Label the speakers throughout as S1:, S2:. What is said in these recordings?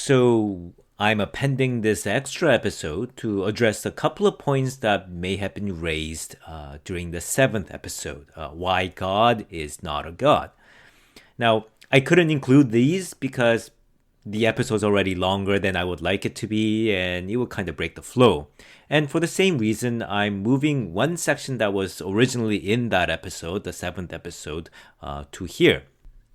S1: So I'm appending this extra episode to address a couple of points that may have been raised during the 7th episode, why God is not a God. Now, I couldn't include these because the episode's already longer than I would like it to be, and it would kind of break the flow. And for the same reason, I'm moving one section that was originally in that episode, the 7th episode, to here.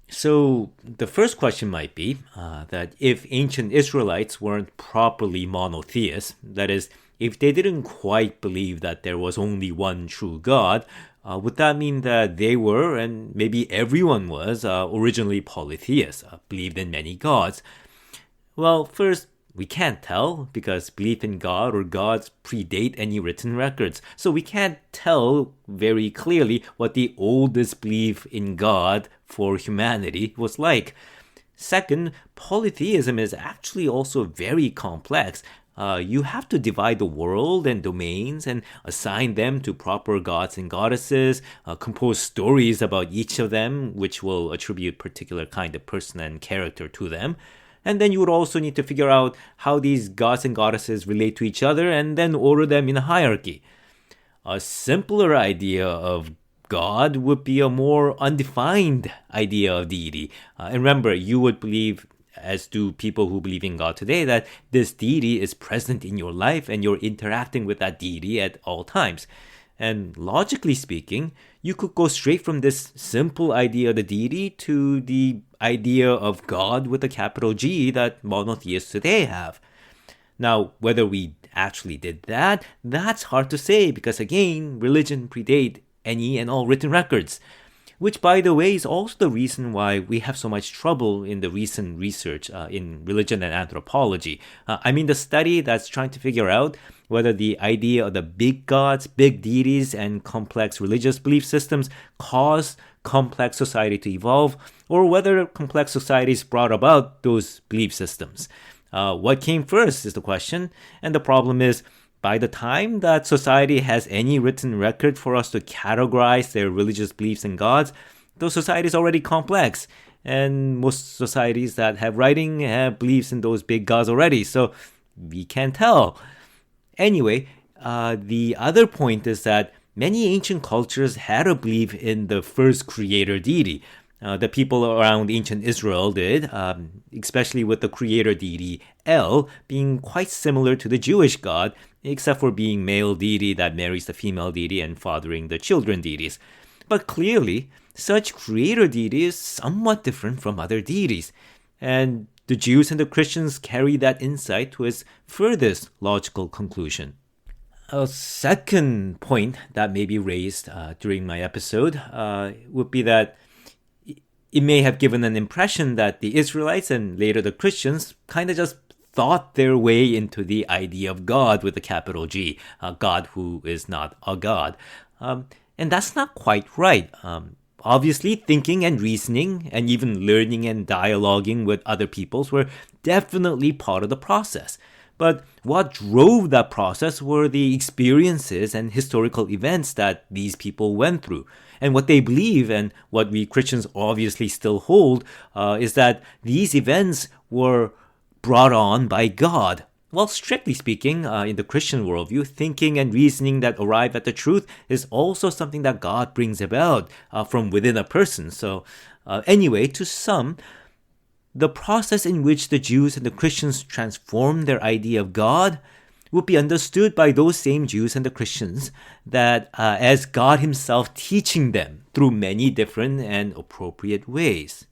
S1: So the first question might be that if ancient Israelites weren't properly monotheists, that is, if they didn't quite believe that there was only one true God, would that mean that they were, and maybe everyone was, originally polytheists, believed in many gods? Well, first, we can't tell because belief in God or gods predate any written records. So we can't tell very clearly what the oldest belief in God for humanity was like. Second, polytheism is actually also very complex. You have to divide the world and domains and assign them to proper gods and goddesses, compose stories about each of them, which will attribute particular kind of person and character to them. And then you would also need to figure out how these gods and goddesses relate to each other and then order them in a hierarchy. A simpler idea of God would be a more undefined idea of deity. And remember, you would believe, as do people who believe in God today, that this deity is present in your life and you're interacting with that deity at all times. And logically speaking, you could go straight from this simple idea of the deity to the idea of God with a capital G that monotheists today have. Now, whether we actually did that, that's hard to say because, again, religion predate any and all written records. Which, by the way, is also the reason why we have so much trouble in the recent research in religion and anthropology. The study that's trying to figure out whether the idea of the big gods, big deities, and complex religious belief systems cause complex society to evolve, or whether complex societies brought about those belief systems. What came first is the question, and the problem is, by the time that society has any written record for us to categorize their religious beliefs in gods, those societies are already complex. And most societies that have writing have beliefs in those big gods already, so we can't tell. Anyway, the other point is that many ancient cultures had a belief in the first creator deity. The people around ancient Israel did, especially with the creator deity El being quite similar to the Jewish God, except for being male deity that marries the female deity and fathering the children deities. But clearly, such creator deity is somewhat different from other deities. And the Jews and the Christians carry that insight to its furthest logical conclusion. A second point that may be raised during my episode would be that it may have given an impression that the Israelites and later the Christians kind of just thought their way into the idea of God with a capital G, a God who is not a God. And that's not quite right. Obviously, thinking and reasoning and even learning and dialoguing with other peoples were definitely part of the process. But what drove that process were the experiences and historical events that these people went through. And what they believe, and what we Christians obviously still hold, is that these events were brought on by God. Well, strictly speaking, in the Christian worldview, thinking and reasoning that arrive at the truth is also something that God brings about from within a person. So anyway, to some, the process in which the Jews and the Christians transformed their idea of God would be understood by those same Jews and the Christians that as God himself teaching them through many different and appropriate ways.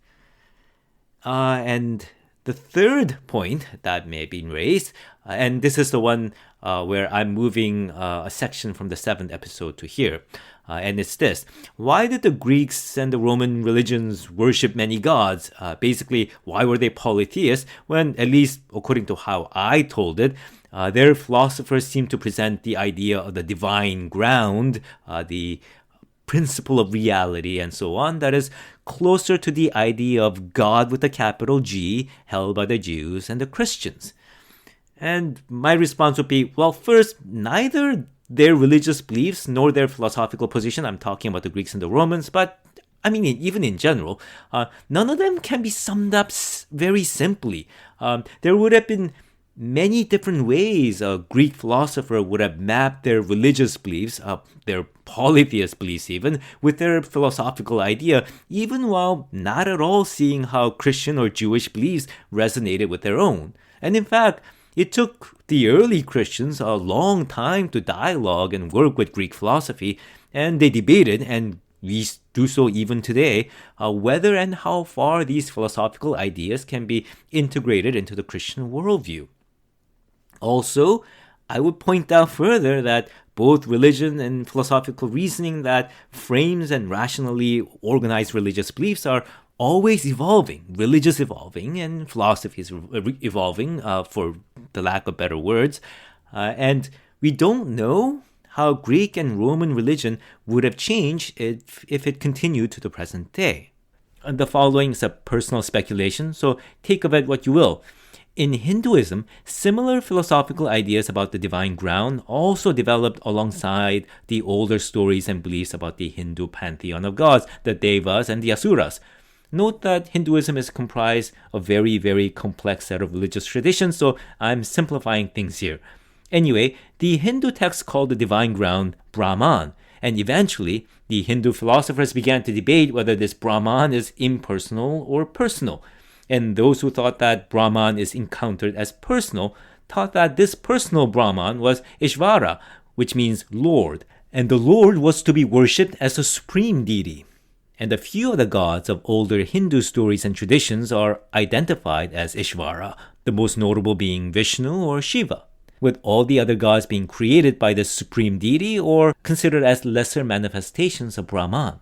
S1: And the third point that may have been raised, and this is the one where I'm moving a section from the 7th episode to here, and it's this. Why did the Greeks and the Roman religions worship many gods? Basically, why were they polytheists when, at least according to how I told it, their philosophers seem to present the idea of the divine ground, the principle of reality, and so on, that is closer to the idea of God with a capital G held by the Jews and the Christians. And my response would be, well, first, neither their religious beliefs nor their philosophical position, I'm talking about the Greeks and the Romans, but I mean, even in general, none of them can be summed up very simply. There would have been many different ways a Greek philosopher would have mapped their religious beliefs, their polytheist beliefs even, with their philosophical idea, even while not at all seeing how Christian or Jewish beliefs resonated with their own. And in fact, it took the early Christians a long time to dialogue and work with Greek philosophy, and they debated, and we do so even today, whether and how far these philosophical ideas can be integrated into the Christian worldview. Also, I would point out further that both religion and philosophical reasoning that frames and rationally organized religious beliefs are always evolving, religious evolving, and philosophy is evolving, for the lack of better words. And we don't know how Greek and Roman religion would have changed if it continued to the present day. And the following is a personal speculation, so take of it what you will. In Hinduism, similar philosophical ideas about the divine ground also developed alongside the older stories and beliefs about the Hindu pantheon of gods, the Devas and the Asuras. Note that Hinduism is comprised of very, very complex set of religious traditions, so I'm simplifying things here. Anyway, the Hindu texts called the divine ground Brahman, and eventually the Hindu philosophers began to debate whether this Brahman is impersonal or personal. And those who thought that Brahman is encountered as personal thought that this personal Brahman was Ishvara, which means Lord, and the Lord was to be worshipped as a supreme deity. And a few of the gods of older Hindu stories and traditions are identified as Ishvara, the most notable being Vishnu or Shiva, with all the other gods being created by the supreme deity or considered as lesser manifestations of Brahman.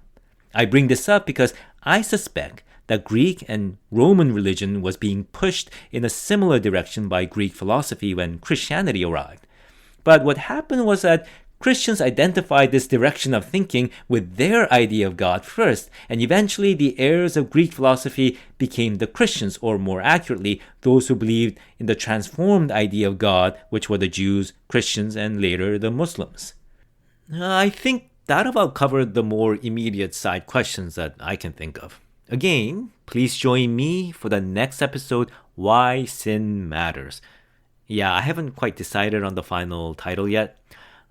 S1: I bring this up because I suspect that Greek and Roman religion was being pushed in a similar direction by Greek philosophy when Christianity arrived. But what happened was that Christians identified this direction of thinking with their idea of God first, and eventually the heirs of Greek philosophy became the Christians, or more accurately, those who believed in the transformed idea of God, which were the Jews, Christians, and later the Muslims. I think that about covered the more immediate side questions that I can think of. Again, please join me for the next episode, Why Sin Matters. Yeah, I haven't quite decided on the final title yet.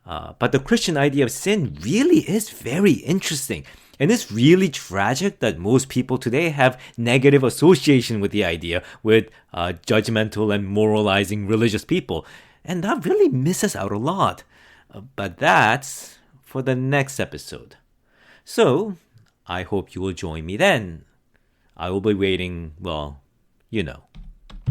S1: But the Christian idea of sin really is very interesting. And it's really tragic that most people today have negative association with the idea, with judgmental and moralizing religious people. And that really misses out a lot. But that's for the next episode. So, I hope you will join me then. I will be waiting, well, you know.